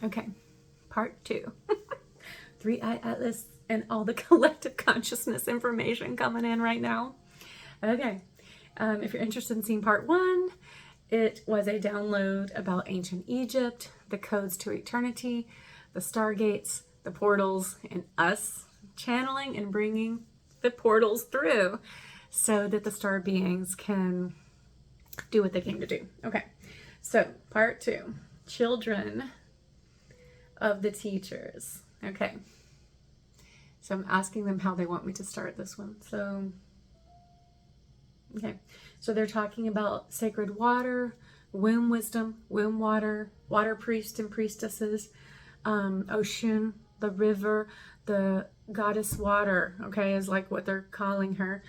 Okay, part 2. Three-Eye Atlas and all the collective consciousness information coming in right now. Okay, if you're interested in seeing part 1, it was a download about ancient Egypt, the codes to eternity, the stargates, the portals, and us channeling and bringing the portals through so that the star beings can do what they came to do. Okay, so part 2, children of the teachers. Okay, so I'm asking them how they want me to start this one. So, okay, so they're talking about sacred water, womb wisdom, womb water, water priests and priestesses, Oshun, the river, the goddess water, okay, is like what they're calling her.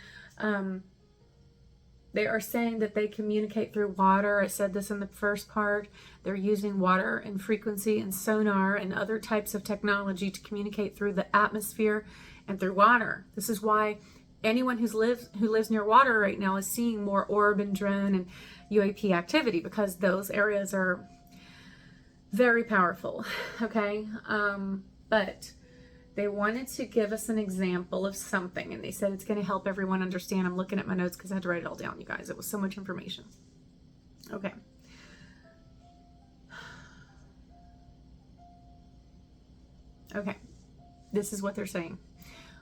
They are saying that they communicate through water. I said this in the first part. They're using water and frequency and sonar and other types of technology to communicate through the atmosphere and through water. This is why anyone who lives near water right now is seeing more orb and drone and UAP activity, because those areas are very powerful, okay? But they wanted to give us an example of something, and they said it's going to help everyone understand. I'm looking at my notes because I had to write it all down, you guys. It was so much information. Okay. Okay. This is what they're saying.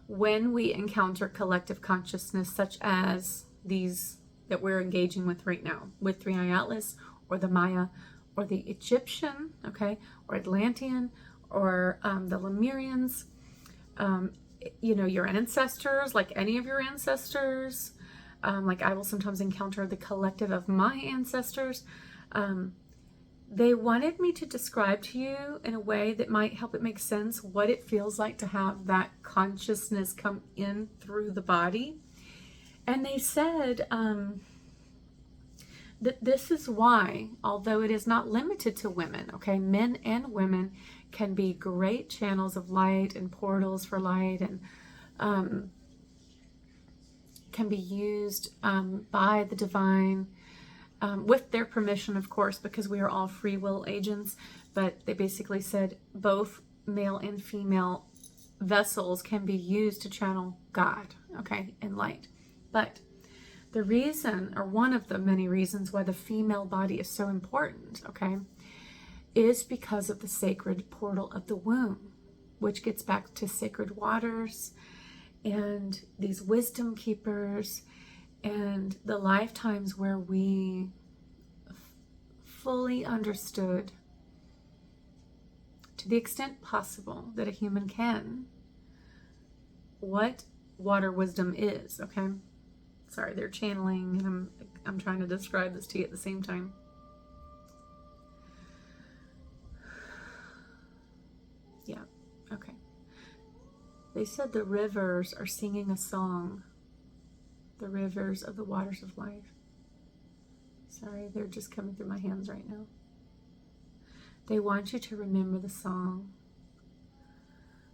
When we encounter collective consciousness such as these that we're engaging with right now, with Three-Eye Atlas or the Maya or the Egyptian, okay, or Atlantean or the Lemurians, you know, your ancestors, like any of your ancestors, like I will sometimes encounter the collective of my ancestors. They wanted me to describe to you in a way that might help it make sense what it feels like to have that consciousness come in through the body. And they said that this is why, although it is not limited to women, okay, men and women can be great channels of light and portals for light, and can be used by the divine with their permission, of course, because we are all free will agents. But they basically said both male and female vessels can be used to channel God, okay, and light. But the reason, or one of the many reasons why the female body is so important, okay, is because of the sacred portal of the womb, which gets back to sacred waters and these wisdom keepers and the lifetimes where we fully understood, to the extent possible that a human can, what water wisdom is, okay? Sorry, they're channeling, and I'm trying to describe this to you at the same time. Yeah, okay. They said the rivers are singing a song. The rivers of the waters of life. Sorry, they're just coming through my hands right now. They want you to remember the song.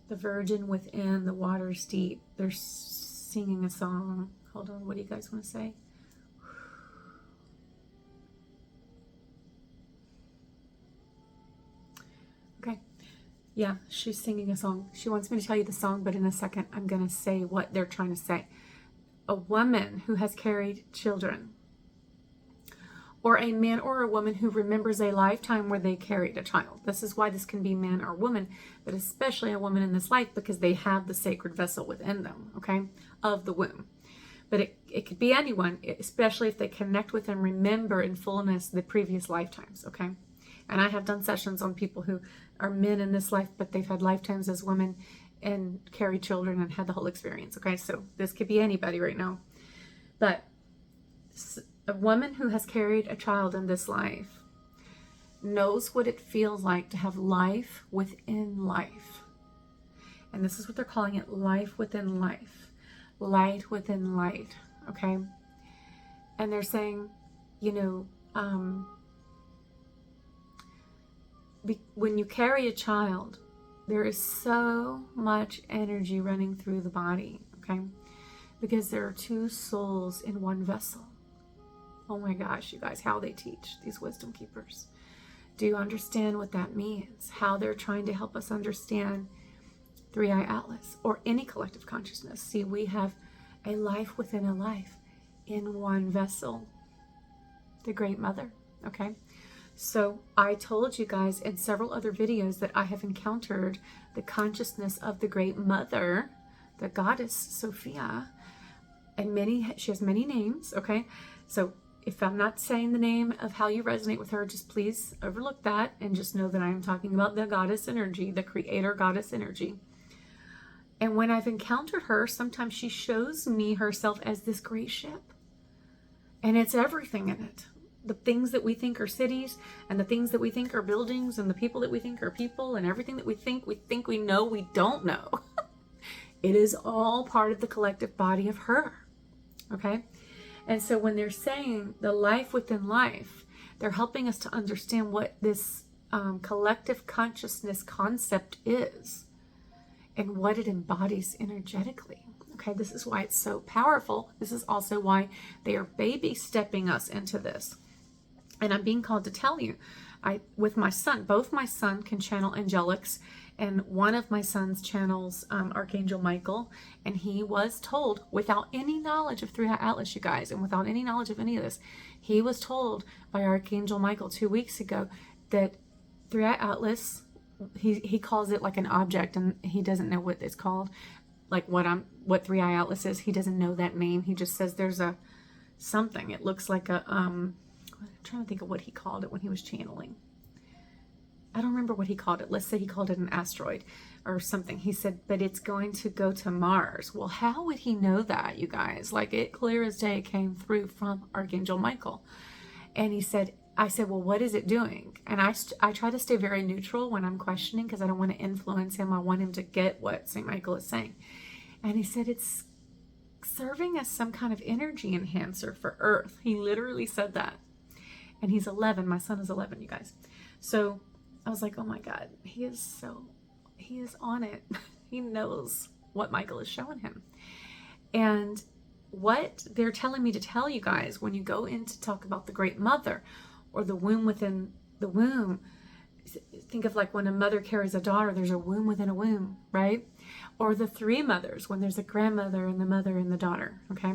The virgin within, the waters deep. They're singing a song. Hold on, what do you guys want to say? Okay. Yeah, she's singing a song. She wants me to tell you the song, but in a second I'm going to say what they're trying to say. A woman who has carried children, or a man or a woman who remembers a lifetime where they carried a child. This is why this can be man or woman, but especially a woman in this life, because they have the sacred vessel within them, okay, of the womb. But it could be anyone, especially if they connect with and remember in fullness the previous lifetimes, okay? And I have done sessions on people who are men in this life, but they've had lifetimes as women and carried children and had the whole experience, okay? So this could be anybody right now. But a woman who has carried a child in this life knows what it feels like to have life within life. And this is what they're calling it, life within life. Light within light, okay? And they're saying, you know, when you carry a child, there is so much energy running through the body, okay? Because there are two souls in one vessel. Oh my gosh, you guys, how they teach, these wisdom keepers. Do you understand what that means? How they're trying to help us understand Three-Eye Atlas or any collective consciousness. See, we have a life within a life in one vessel, the Great Mother, okay? So I told you guys in several other videos that I have encountered the consciousness of the Great Mother, the goddess Sophia, and she has many names, okay? So if I'm not saying the name of how you resonate with her, just please overlook that and just know that I am talking about the goddess energy, the creator goddess energy. And when I've encountered her, sometimes she shows me herself as this great ship. And it's everything in it. The things that we think are cities, and the things that we think are buildings, and the people that we think are people, and everything that we think we know, we don't know. It is all part of the collective body of her. Okay? And so when they're saying the life within life, they're helping us to understand what this collective consciousness concept is and what it embodies energetically. Okay, this is why it's so powerful. This is also why they are baby stepping us into this. And I'm being called to tell you, with my son, both my son can channel angelics, and one of my sons channels Archangel Michael, and he was told, without any knowledge of Three-Eye Atlas, you guys, and without any knowledge of any of this, he was told by Archangel Michael 2 weeks ago that Three-Eye Atlas, he calls it like an object, and he doesn't know what it's called, like what Three-Eye Atlas is. He doesn't know that name. He just says there's a something. It looks like a I'm trying to think of what he called it when he was channeling. I don't remember what he called it. Let's say he called it an asteroid or something. He said, but it's going to go to Mars. Well, how would he know that, you guys? Like, it clear as day came through from Archangel Michael. And I said, well, what is it doing? And I try to stay very neutral when I'm questioning because I don't want to influence him. I want him to get what St. Michael is saying. And he said, it's serving as some kind of energy enhancer for Earth. He literally said that. And he's 11. My son is 11, you guys. So I was like, oh my God, he is on it. He knows what Michael is showing him. And what they're telling me to tell you guys when you go in to talk about the Great Mother or the womb within the womb, think of like when a mother carries a daughter, there's a womb within a womb, right? Or the three mothers, when there's a grandmother and the mother and the daughter, okay?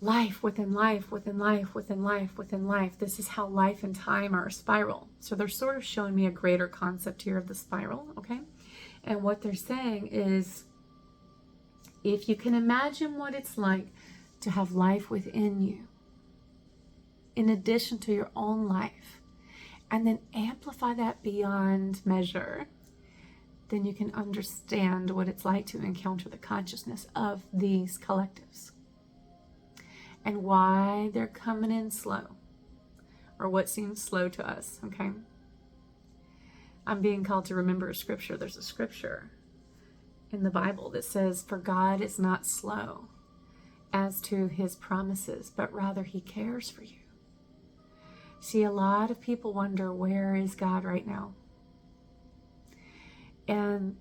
Life within life, within life, within life, within life. This is how life and time are a spiral. So they're sort of showing me a greater concept here of the spiral, okay? And what they're saying is, if you can imagine what it's like to have life within you, in addition to your own life, and then amplify that beyond measure, then you can understand what it's like to encounter the consciousness of these collectives and why they're coming in slow, or what seems slow to us, okay? I'm being called to remember a scripture. There's a scripture in the Bible that says, for God is not slow as to his promises, but rather he cares for you. See, a lot of people wonder, where is God right now? And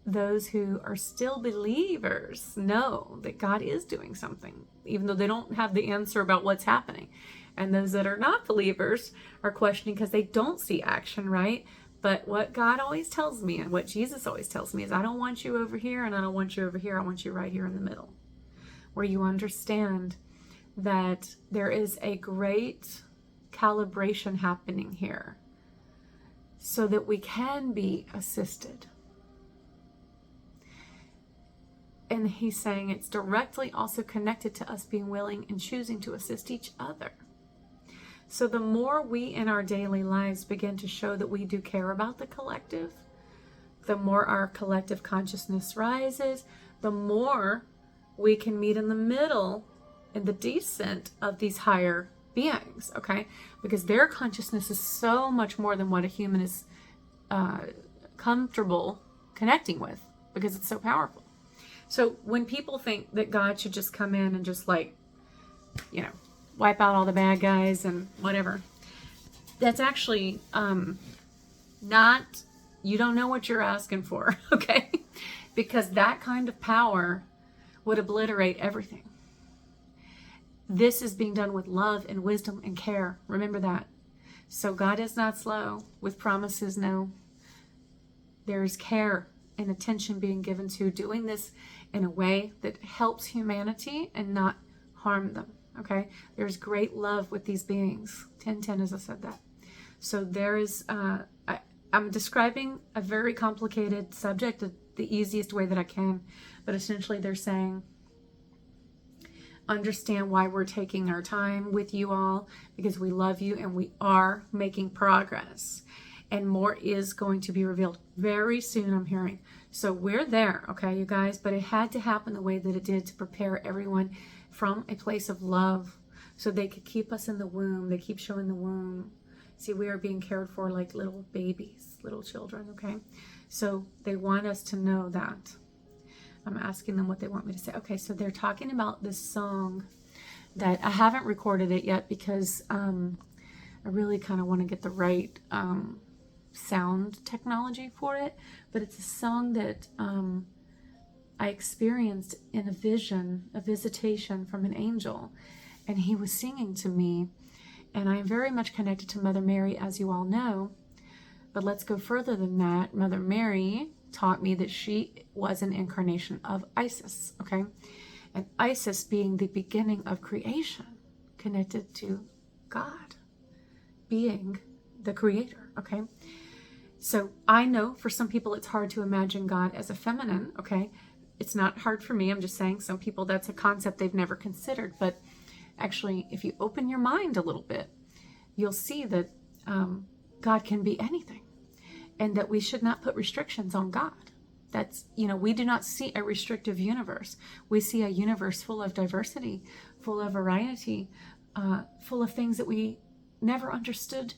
those who are still believers know that God is doing something, even though they don't have the answer about what's happening. And those that are not believers are questioning because they don't see action, right? But what God always tells me, and what Jesus always tells me, is I don't want you over here and I don't want you over here. I want you right here in the middle, where you understand that there is a great calibration happening here so that we can be assisted. And he's saying it's directly also connected to us being willing and choosing to assist each other. So the more we in our daily lives begin to show that we do care about the collective, the more our collective consciousness rises, the more we can meet in the middle in the descent of these higher beings, okay? Because their consciousness is so much more than what a human is comfortable connecting with, because it's so powerful. So when people think that God should just come in and just like, wipe out all the bad guys and whatever, that's actually not, you don't know what you're asking for, okay? Because that kind of power would obliterate everything. This is being done with love and wisdom and care. Remember that. So God is not slow with promises, no. There's care and attention being given to doing this in a way that helps humanity and not harm them, okay? There's great love with these beings. 10:10, as I said that. So there is, I'm describing a very complicated subject the easiest way that I can, but essentially they're saying, understand why we're taking our time with you all, because we love you and we are making progress. And more is going to be revealed very soon, I'm hearing. So we're there, okay, you guys? But it had to happen the way that it did to prepare everyone from a place of love so they could keep us in the womb. They keep showing the womb. See, we are being cared for like little babies, little children, okay? So they want us to know that. I'm asking them what they want me to say. Okay, so they're talking about this song that I haven't recorded it yet because I really kind of want to get the right sound technology for it. But it's a song that I experienced in a vision, a visitation from an angel. And he was singing to me. And I am very much connected to Mother Mary, as you all know. But let's go further than that. Mother Mary taught me that she was an incarnation of Isis, okay? And Isis being the beginning of creation, connected to God, being the creator, okay? So I know for some people it's hard to imagine God as a feminine, okay? It's not hard for me. I'm just saying some people that's a concept they've never considered. But actually, if you open your mind a little bit, you'll see that God can be anything. And that we should not put restrictions on God. That's, we do not see a restrictive universe. We see a universe full of diversity, full of variety, full of things that we never understood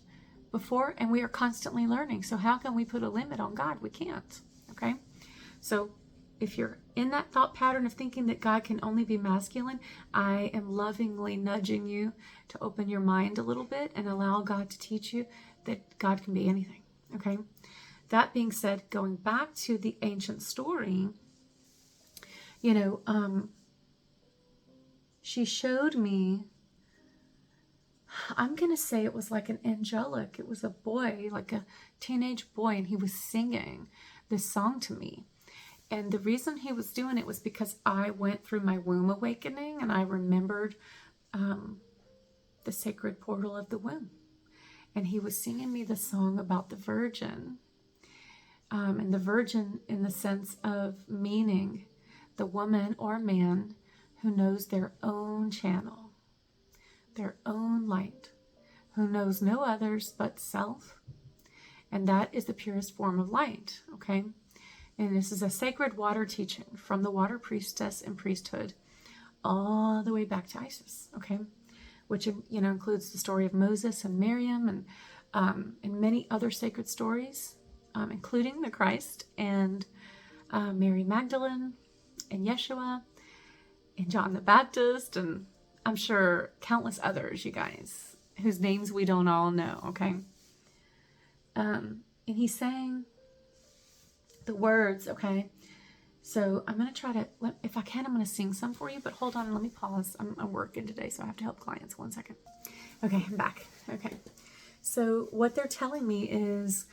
before, and we are constantly learning. So how can we put a limit on God? We can't, okay? So if you're in that thought pattern of thinking that God can only be masculine, I am lovingly nudging you to open your mind a little bit and allow God to teach you that God can be anything, okay? That being said, going back to the ancient story, she showed me, I'm going to say it was like an angelic. It was a boy, like a teenage boy, and he was singing this song to me. And the reason he was doing it was because I went through my womb awakening and I remembered the sacred portal of the womb. And he was singing me the song about the virgin. And the virgin in the sense of meaning the woman or man who knows their own channel, their own light, who knows no others but self. And that is the purest form of light, okay? And this is a sacred water teaching from the water priestess and priesthood all the way back to Isis, okay? Which, includes the story of Moses and Miriam and many other sacred stories. Including the Christ and Mary Magdalene and Yeshua and John the Baptist, and I'm sure countless others, you guys, whose names we don't all know, okay? And he sang the words, okay? So I'm going to try to, if I can, I'm going to sing some for you, but hold on, let me pause. I'm working today, so I have to help clients. 1 second. Okay, I'm back. Okay. So what they're telling me is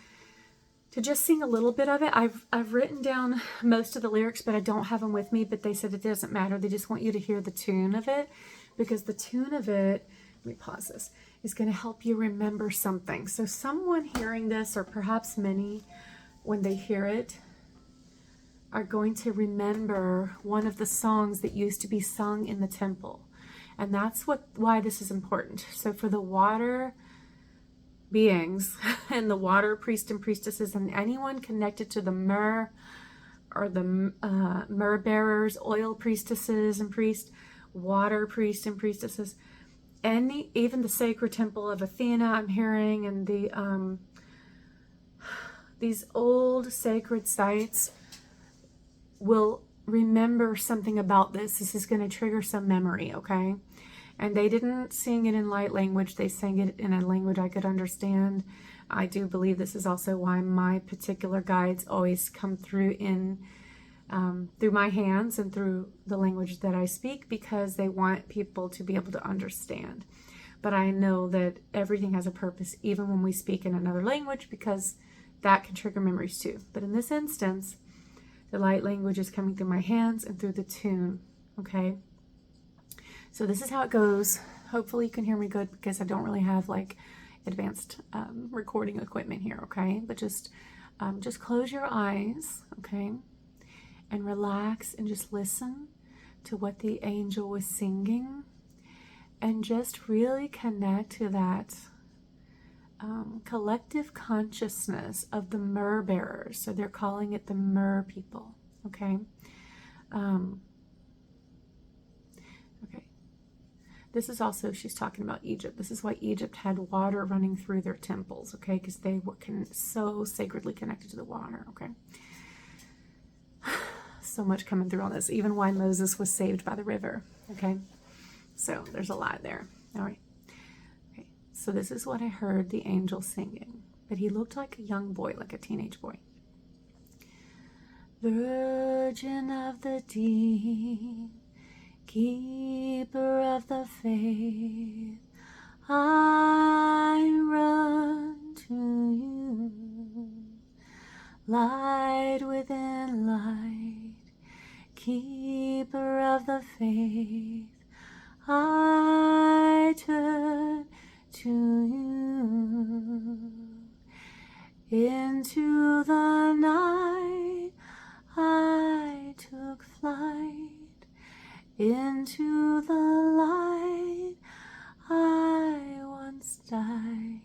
to just sing a little bit of it. I've written down most of the lyrics, but I don't have them with me, but they said it doesn't matter. They just want you to hear the tune of it, because the tune of it, let me pause this, is going to help you remember something. So someone hearing this, or perhaps many, when they hear it, are going to remember one of the songs that used to be sung in the temple. And that's why this is important. So for the water beings and the water priests and priestesses and anyone connected to the myrrh or the myrrh bearers, oil priestesses and priests, water priests and priestesses, even the sacred temple of Athena, I'm hearing, and these old sacred sites will remember something about this. This is going to trigger some memory, okay? And they didn't sing it in light language. They sang it in a language I could understand. I do believe this is also why my particular guides always come through through my hands and through the language that I speak, because they want people to be able to understand. but I know that everything has a purpose, even when we speak in another language, because that can trigger memories too. But in this instance, the light language is coming through my hands and through the tune, okay? So this is how it goes. Hopefully you can hear me good, because I don't really have like advanced recording equipment here, okay? But just close your eyes, okay? And relax and just listen to what the angel was singing, and just really connect to that collective consciousness of the myrrh bearers. So they're calling it the myrrh people, okay? Okay. This is also, she's talking about Egypt. This is why Egypt had water running through their temples, okay? Because they were so sacredly connected to the water, okay? So much coming through on this. Even why Moses was saved by the river, okay? So there's a lot there. All right. Okay. So this is what I heard the angel singing. But he looked like a young boy, like a teenage boy. Virgin of the deep, keeper of the faith, I run to you. Light within light, keeper of the faith, I turn to you. Into the night I took flight, into the light I once died.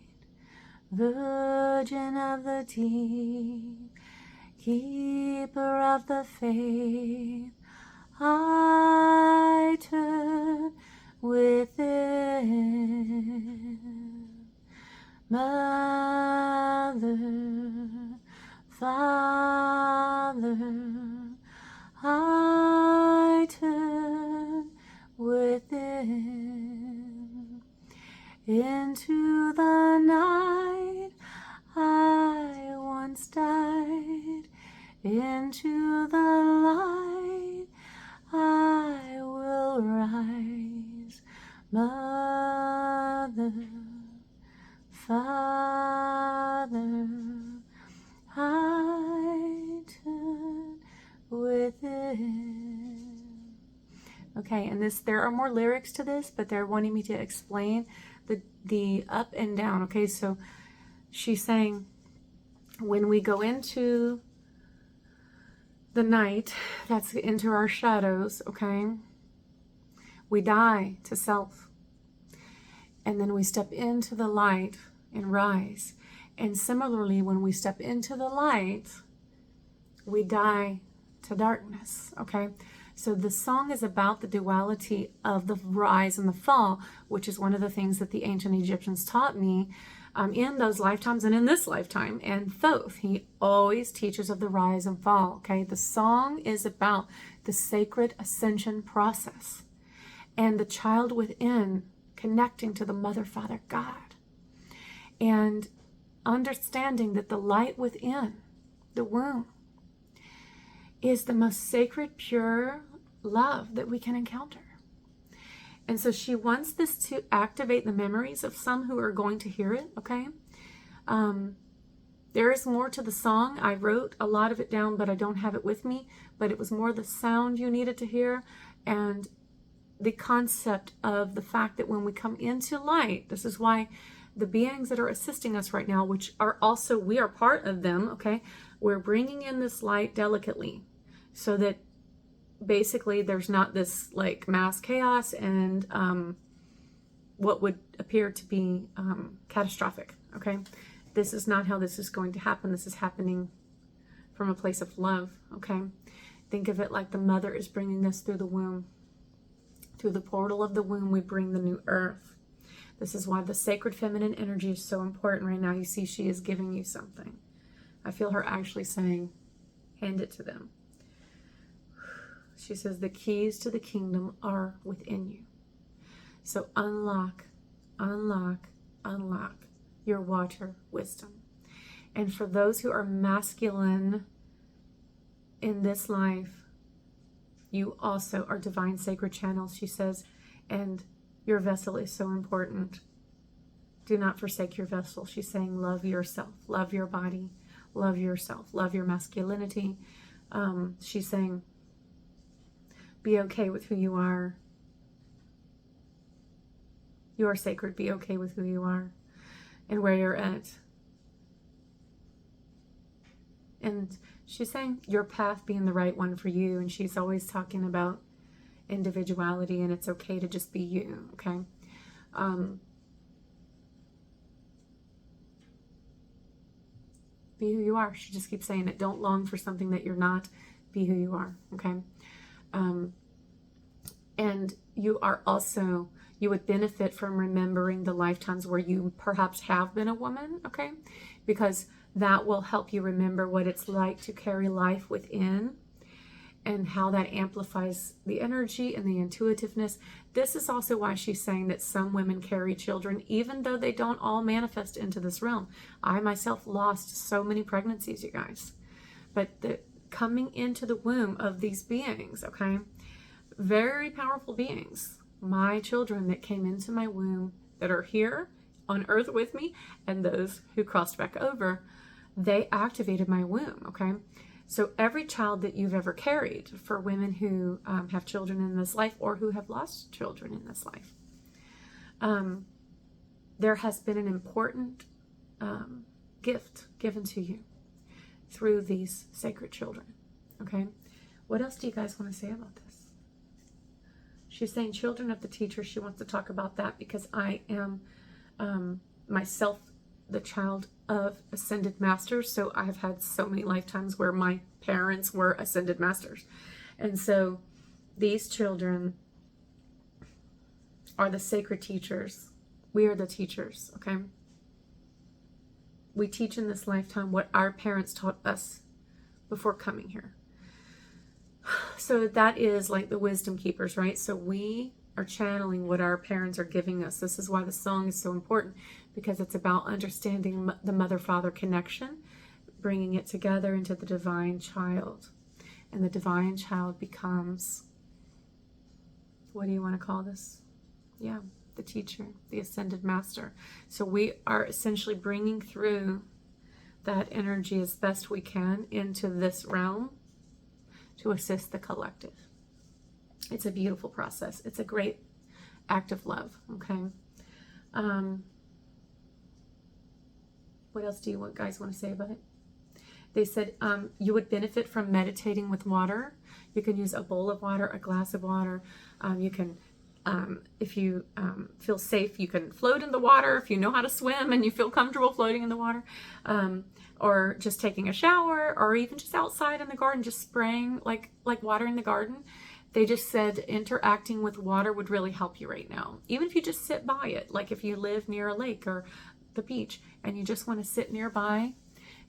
Virgin of the deep, keeper of the faith, I turn within. Mother, Father, I turn within. Into the night I once died, into the light I will rise. Mother, Father, I turn within. Okay, and there are more lyrics to this, but they're wanting me to explain the up and down. Okay, so she's saying, when we go into the night, that's into our shadows, okay, we die to self. And then we step into the light and rise. And similarly, when we step into the light, we die to darkness, okay? So the song is about the duality of the rise and the fall, which is one of the things that the ancient Egyptians taught me in those lifetimes and in this lifetime. And Thoth, he always teaches of the rise and fall, okay? The song is about the sacred ascension process and the child within connecting to the Mother, Father, God, and understanding that the light within the womb is the most sacred, pure love that we can encounter. And so she wants this to activate the memories of some who are going to hear it, okay? There is more to the song. I wrote a lot of it down, but I don't have it with me. But it was more the sound you needed to hear, and the concept of the fact that when we come into light, this is why the beings that are assisting us right now, which are also, we are part of them, okay? We're bringing in this light delicately so that basically there's not this like mass chaos and what would appear to be catastrophic, okay? This is not how this is going to happen. This is happening from a place of love, okay? Think of it like the mother is bringing us through the womb. Through the portal of the womb, we bring the new earth. This is why the sacred feminine energy is so important right now. You see, she is giving you something. I feel her actually saying, hand it to them. She says, the keys to the kingdom are within you. So unlock, unlock, unlock your water wisdom. And for those who are masculine in this life, you also are divine sacred channels, she says, and your vessel is so important. Do not forsake your vessel. She's saying love yourself, love your body, love yourself, love your masculinity. She's saying be okay with who you are. You are sacred. Be okay with who you are and where you're at. And she's saying your path being the right one for you. And she's always talking about individuality, and it's okay to just be you, okay? Be who you are. She just keeps saying it. Don't long for something that you're not. Be who you are, okay? And you are also, you would benefit from remembering the lifetimes where you perhaps have been a woman, okay? Because that will help you remember what it's like to carry life within and how that amplifies the energy and the intuitiveness. This is also why she's saying that some women carry children, even though they don't all manifest into this realm. I myself lost so many pregnancies, you guys. But the coming into the womb of these beings, okay? Very powerful beings. My children that came into my womb that are here on earth with me, and those who crossed back over, they activated my womb, okay? So every child that you've ever carried, for women who have children in this life or who have lost children in this life, there has been an important gift given to you through these sacred children, okay? What else do you guys want to say about this? She's saying children of the teacher. She wants to talk about that because I am myself the child of ascended masters. So I've had so many lifetimes where my parents were ascended masters. And so these children are the sacred teachers. We are the teachers, okay? We teach in this lifetime what our parents taught us before coming here. So that is like the wisdom keepers, right? So we are channeling what our parents are giving us. This is why the song is so important, because it's about understanding the mother-father connection, bringing it together into the divine child. And the divine child becomes, what do you want to call this? Yeah, the teacher, the ascended master. So we are essentially bringing through that energy as best we can into this realm to assist the collective. It's a beautiful process. It's a great act of love, okay? What else do you guys want to say about it? They said you would benefit from meditating with water. You can use a bowl of water, a glass of water. You can, if you feel safe, you can float in the water. If you know how to swim and you feel comfortable floating in the water, or just taking a shower, or even just outside in the garden, just spraying like water in the garden. They just said interacting with water would really help you right now. Even if you just sit by it, like if you live near a lake or the beach and you just want to sit nearby,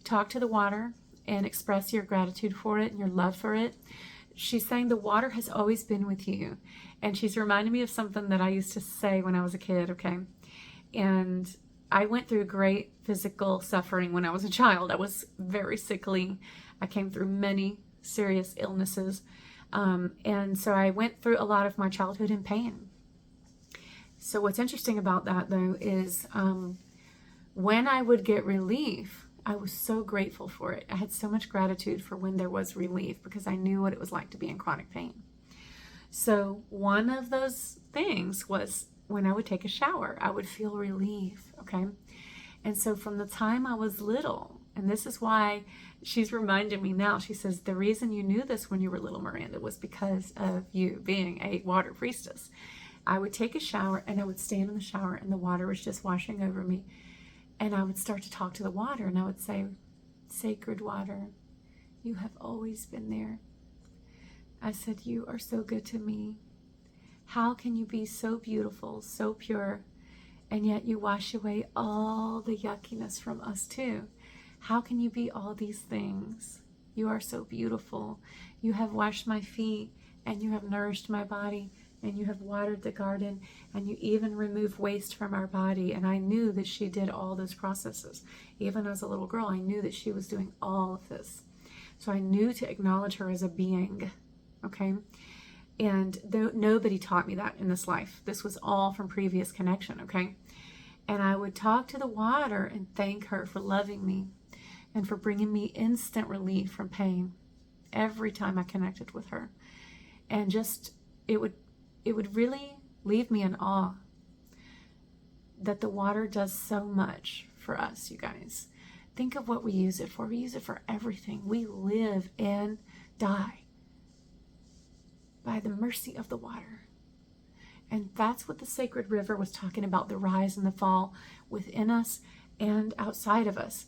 talk to the water and express your gratitude for it and your love for it. She's saying the water has always been with you. And she's reminding me of something that I used to say when I was a kid, okay? And I went through great physical suffering when I was a child. I was very sickly. I came through many serious illnesses. And so I went through a lot of my childhood in pain. So what's interesting about that, though, is when I would get relief, I was so grateful for it. I had so much gratitude for when there was relief because I knew what it was like to be in chronic pain. So one of those things was when I would take a shower, I would feel relief, okay? And so from the time I was little, and this is why she's reminded me now, she says, the reason you knew this when you were little, Miranda, was because of you being a water priestess. I would take a shower and I would stand in the shower and the water was just washing over me. And I would start to talk to the water and I would say, sacred water, you have always been there. I said, you are so good to me. How can you be so beautiful, so pure, and yet you wash away all the yuckiness from us too? How can you be all these things? You are so beautiful. You have washed my feet and you have nourished my body and you have watered the garden and you even remove waste from our body. And I knew that she did all those processes. Even as a little girl, I knew that she was doing all of this. So I knew to acknowledge her as a being, okay? And nobody taught me that in this life. This was all from previous connection, okay? And I would talk to the water and thank her for loving me and for bringing me instant relief from pain every time I connected with her. And just, it would really leave me in awe that the water does so much for us, you guys. Think of what we use it for. We use it for everything. We live and die by the mercy of the water. And that's what the sacred river was talking about, the rise and the fall within us and outside of us.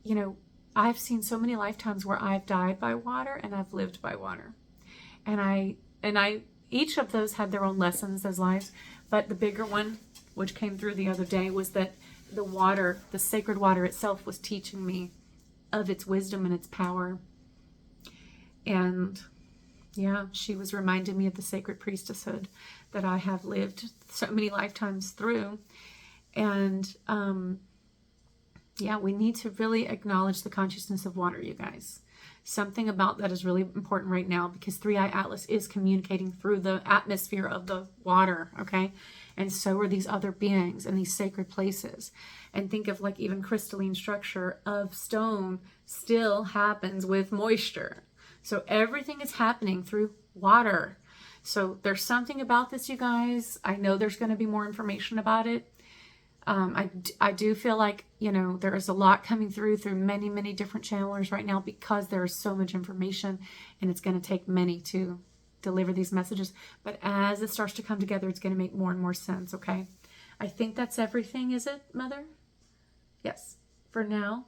You know, I've seen so many lifetimes where I've died by water and I've lived by water. And I each of those had their own lessons as lives, but the bigger one, which came through the other day, was that the water, the sacred water itself, was teaching me of its wisdom and its power. And yeah, she was reminding me of the sacred priestesshood that I have lived so many lifetimes through. And yeah, we need to really acknowledge the consciousness of water, you guys. Something about that is really important right now, because 3i Atlas is communicating through the atmosphere of the water, okay? And so are these other beings and these sacred places. And think of like even crystalline structure of stone still happens with moisture. So everything is happening through water. So there's something about this, you guys. I know there's going to be more information about it. I do feel like, you know, there is a lot coming through many, many different channelers right now, because there is so much information, and it's going to take many to deliver these messages. But as it starts to come together, it's going to make more and more sense, okay? I think that's everything, is it, Mother? Yes, for now.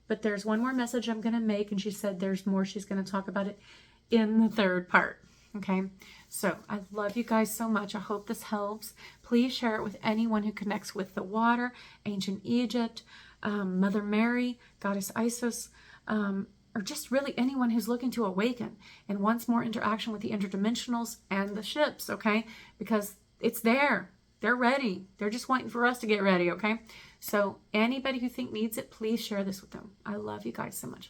But there's one more message I'm going to make, and she said there's more. She's going to talk about it in the third part. Okay, so I love you guys so much. I hope this helps. Please share it with anyone who connects with the water, ancient Egypt, Mother Mary, Goddess Isis, or just really anyone who's looking to awaken and wants more interaction with the interdimensionals and the ships, okay? Because it's there. They're ready. They're just waiting for us to get ready, okay? So anybody who needs it, please share this with them. I love you guys so much.